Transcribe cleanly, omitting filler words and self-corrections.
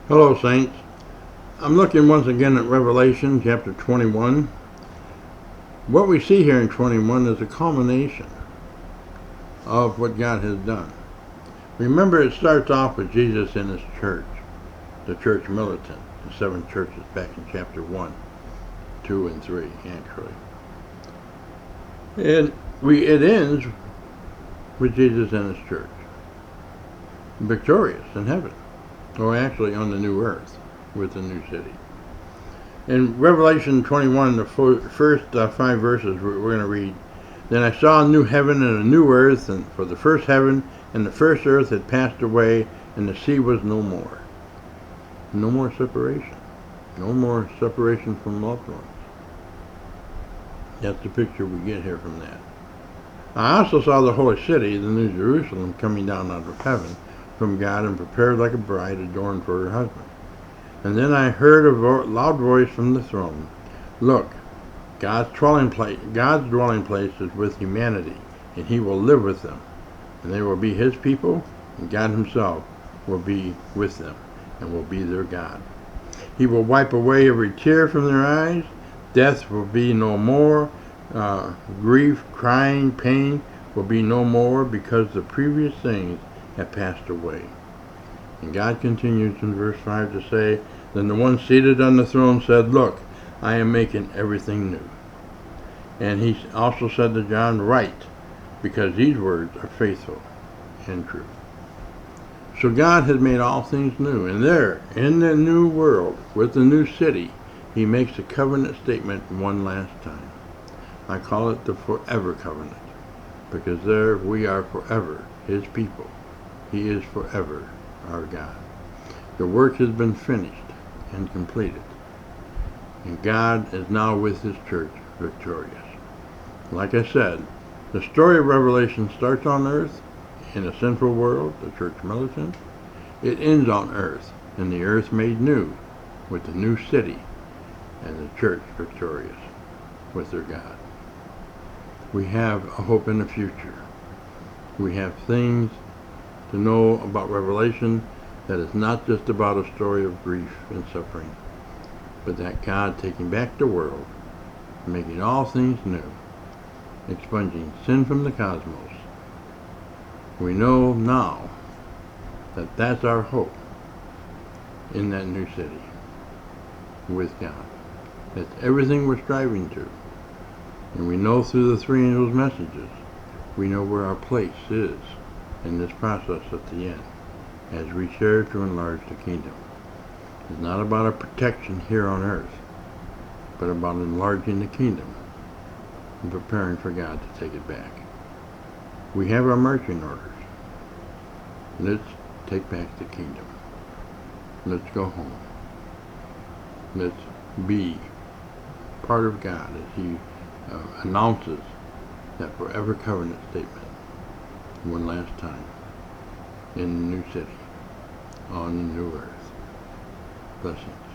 Hello, Saints. I'm looking once again at Revelation chapter 21. What we see here in 21 is a culmination of what God has done. Remember, it starts off with Jesus in his church, the church militant, the 7 churches back in chapter 1, 2, and 3, actually. And it ends with Jesus in his church, victorious in heaven, or actually on the new earth with the new city. In Revelation 21, the first 5 verses we're going to read. Then I saw a new heaven and a new earth, and for the first heaven and the first earth had passed away, and the sea was no more. No more separation. No more separation from loved ones. That's the picture we get here from that. I also saw the holy city, the New Jerusalem, coming down out of heaven from God and prepared like a bride adorned for her husband. And then I heard a loud voice from the throne. Look, God's dwelling place is with humanity, and he will live with them. And they will be his people, and God himself will be with them, and will be their God. He will wipe away every tear from their eyes. Death will be no more. Grief, crying, pain will be no more, because the previous things have passed away. And God continues in verse 5 to say, Then the one seated on the throne said, Look, I am making everything new. And he also said to John, Write, because these words are faithful and true. So God has made all things new. And there, in the new world, with the new city, he makes a covenant statement one last time. I call it the forever covenant, because there we are forever his people. He is forever our God. The work has been finished and completed, and God is now with his church victorious. Like I said, the story of Revelation starts on earth in a sinful world, the church militant. It ends on earth, and the earth made new with the new city and the church victorious with their God. We have a hope in the future. We have things to know about Revelation that is not just about a story of grief and suffering, but that God taking back the world, making all things new, expunging sin from the cosmos. We know now that that's our hope in that new city with God. That's everything we're striving to. And we know through the 3 angels' messages, we know where our place is in this process at the end, as we share to enlarge the kingdom. It's not about our protection here on earth, but about enlarging the kingdom and preparing for God to take it back. We have our marching orders. Let's take back the kingdom. Let's go home. Let's be part of God as he announces that forever covenant statement one last time in the new city on the new earth. Blessings.